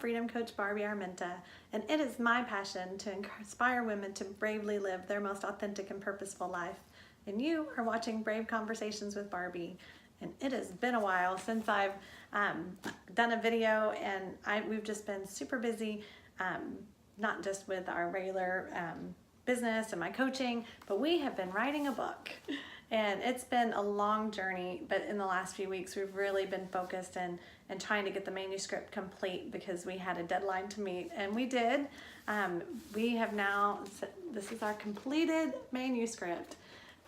Freedom Coach Barbie Armenta, and it is my passion to inspire women to bravely live their most authentic and purposeful life. And you are watching Brave Conversations with Barbie, and it has been a while since I've done a video, and we've just been super busy, not just with our regular business and my coaching, but we have been writing a book. And it's been a long journey, but in the last few weeks we've really been focused and trying to get the manuscript complete because we had a deadline to meet, and we did. We have now, this is our completed manuscript,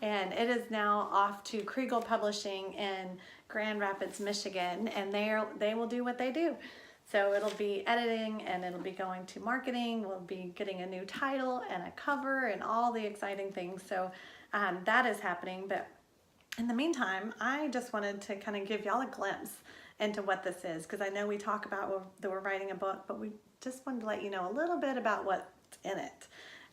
and it is now off to Kregel Publishing in Grand Rapids, Michigan, and they will do what they do. So it'll be editing, and it'll be going to marketing. We'll be getting a new title and a cover and all the exciting things. So that is happening. But in the meantime, I just wanted to kind of give y'all a glimpse into what this is, because I know we talk about that we're writing a book, but we just wanted to let you know a little bit about what's in it.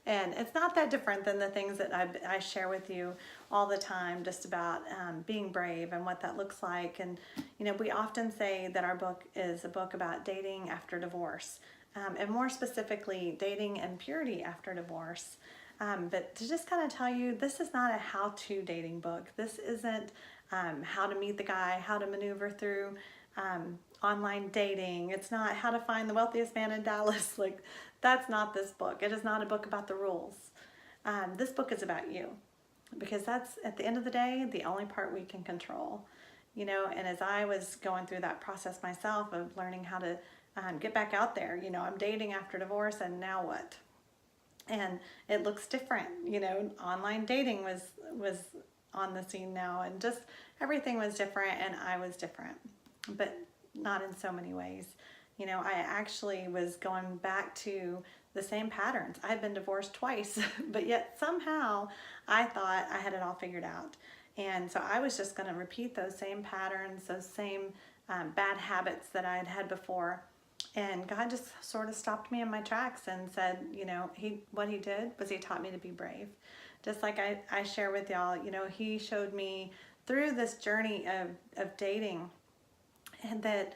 And it's not that different than the things that I share with you all the time, just about being brave and what that looks like. And you know, we often say that our book is a book about dating after divorce, and more specifically, dating and purity after divorce. But to just kind of tell you, this is not a how-to dating book. This isn't how to meet the guy, how to maneuver through online dating. It's not how to find the wealthiest man in Dallas. Like, that's not this book. It is not a book about the rules. This book is about you, because that's, at the end of the day, the only part we can control. You know, and as I was going through that process myself of learning how to get back out there, you know, I'm dating after divorce, and now what? And it looks different. You know, online dating was on the scene now, and just everything was different, and I was different, but not in so many ways. You know, I actually was going back to the same patterns. I had been divorced twice, but yet somehow I thought I had it all figured out. And so I was just going to repeat those same patterns, those same bad habits that I had had before. And God just sort of stopped me in my tracks and said, you know, what he did was he taught me to be brave. Just like I share with y'all, you know, he showed me through this journey of dating, and that,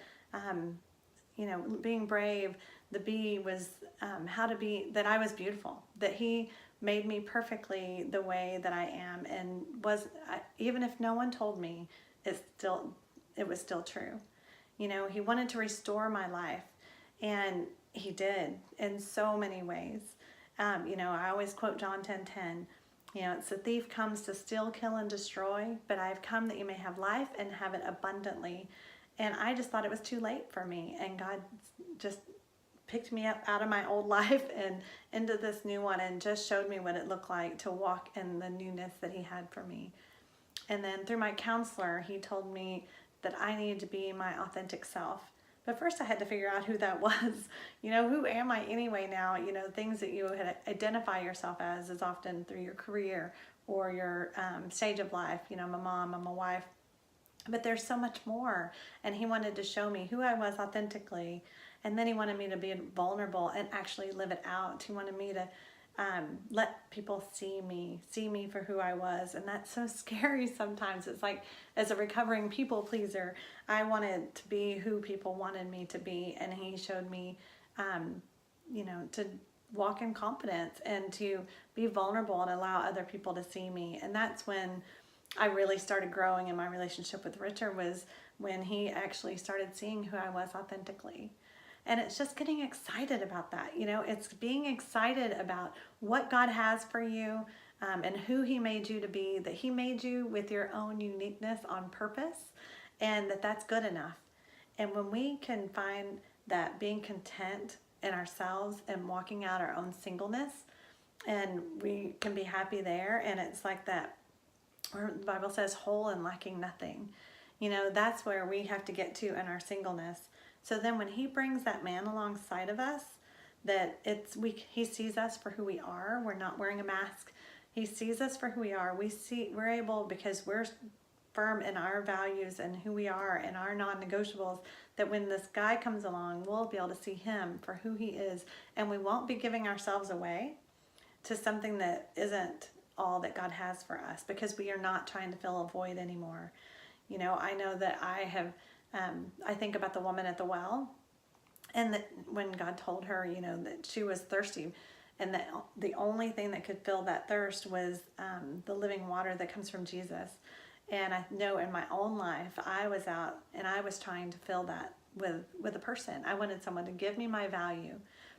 you know, being brave, the B was how to be, that I was beautiful, that he made me perfectly the way that I am, and even if no one told me, it was still true. You know, he wanted to restore my life, and he did in so many ways. You know, I always quote John 10:10. You know, it's the thief comes to steal, kill, and destroy, but I have come that you may have life and have it abundantly. And I just thought it was too late for me, and God just picked me up out of my old life and into this new one, and just showed me what it looked like to walk in the newness that he had for me. And then through my counselor, he told me that I needed to be my authentic self. But first I had to figure out who that was. You know, who am I anyway now? You know, things that you identify yourself as is often through your career or your stage of life. You know, I'm a mom, I'm a wife. But there's so much more. And he wanted to show me who I was authentically. And then he wanted me to be vulnerable and actually live it out. He wanted me to let people see me for who I was. And that's so scary sometimes. It's like, as a recovering people pleaser, I wanted to be who people wanted me to be. And he showed me, you know, to walk in confidence and to be vulnerable and allow other people to see me. And that's when I really started growing in my relationship with Richard, was when he actually started seeing who I was authentically. And it's just getting excited about that. You know, it's being excited about what God has for you, and who he made you to be, that he made you with your own uniqueness on purpose, and that's good enough. And when we can find that being content in ourselves and walking out our own singleness, and we can be happy there, and it's like that, where the Bible says whole and lacking nothing. You know, that's where we have to get to in our singleness. So then when he brings that man alongside of us, that he sees us for who we are. We're not wearing a mask. He sees us for who we are. We're able, because we're firm in our values and who we are and our non-negotiables, that when this guy comes along, we'll be able to see him for who he is, and we won't be giving ourselves away to something that isn't all that God has for us, because we are not trying to fill a void anymore. You know, I know that I think about the woman at the well, And that when God told her, that she was thirsty, and that the only thing that could fill that thirst was the living water that comes from Jesus. And I know in my own life, I was out and I was trying to fill that with a person. I wanted someone to give me my value.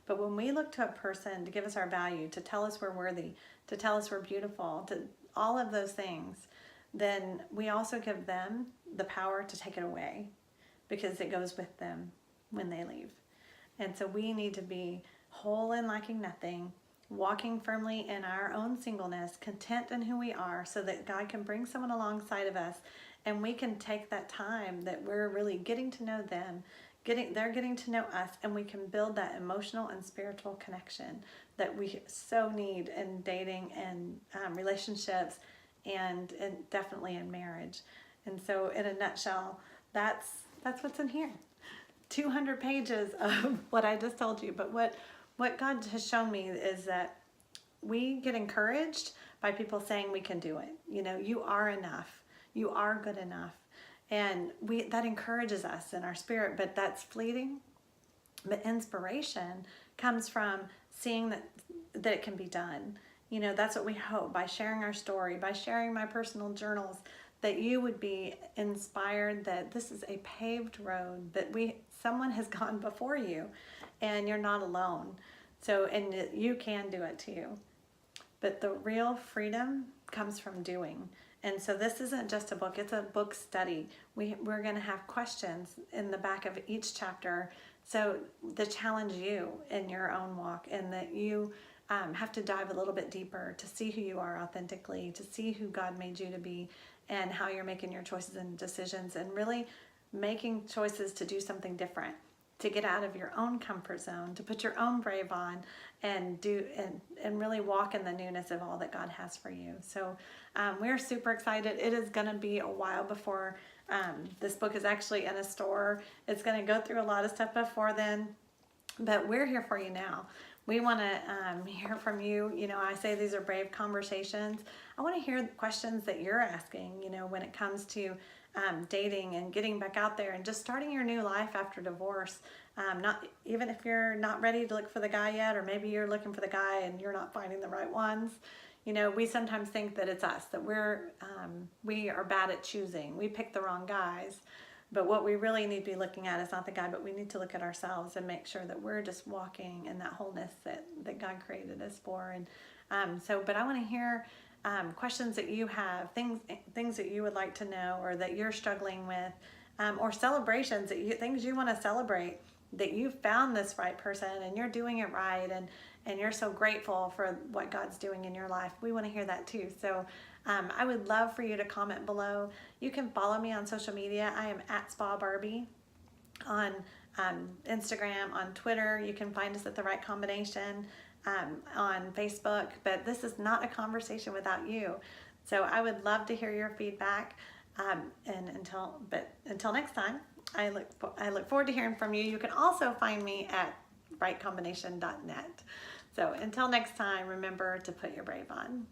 But when we look to a person to give us our value, to tell us we're worthy, to tell us we're beautiful, to all of those things, then we also give them the power to take it away, because it goes with them when they leave. And so we need to be whole and lacking nothing, walking firmly in our own singleness, content in who we are, so that God can bring someone alongside of us, and we can take that time that we're really getting to know them, they're getting to know us, and we can build that emotional and spiritual connection that we so need in dating and relationships, and definitely in marriage. And so in a nutshell, that's what's in here. 200 pages of what I just told you. But what God has shown me is that we get encouraged by people saying we can do it. You are enough. You are good enough. And that encourages us in our spirit, but that's fleeting. But inspiration comes from seeing that it can be done. That's what we hope, by sharing our story, by sharing my personal journals, that you would be inspired that this is a paved road, that someone has gone before you, and you're not alone. So, and you can do it too. But the real freedom comes from doing. And so this isn't just a book, it's a book study. We're going to have questions in the back of each chapter, so to challenge you in your own walk, and that you have to dive a little bit deeper to see who you are authentically, to see who God made you to be, and how you're making your choices and decisions, and really making choices to do something different, to get out of your own comfort zone, to put your own brave on, and really walk in the newness of all that God has for you. So we're super excited. It is going to be a while before this book is actually in a store. It's going to go through a lot of stuff before then, but we're here for you now. We want to hear from you. I say these are brave conversations. I want to hear the questions that you're asking, when it comes to dating and getting back out there and just starting your new life after divorce. Not even if you're not ready to look for the guy yet, or maybe you're looking for the guy and you're not finding the right ones. We sometimes think that it's us, that we are bad at choosing. We pick the wrong guys. But what we really need to be looking at is not the guy, but we need to look at ourselves and make sure that we're just walking in that wholeness that God created us for. And but I want to hear questions that you have, things that you would like to know, or that you're struggling with, or celebrations, things you want to celebrate, that you found this right person and you're doing it right, and you're so grateful for what God's doing in your life. We want to hear that too. So I would love for you to comment below. You can follow me on social media. I am at Spa Barbie on Instagram, on Twitter. You can find us at The Right Combination on Facebook. But this is not a conversation without you. So I would love to hear your feedback. And until next time, I look forward to hearing from you. You can also find me at rightcombination.net. So until next time, remember to put your brave on.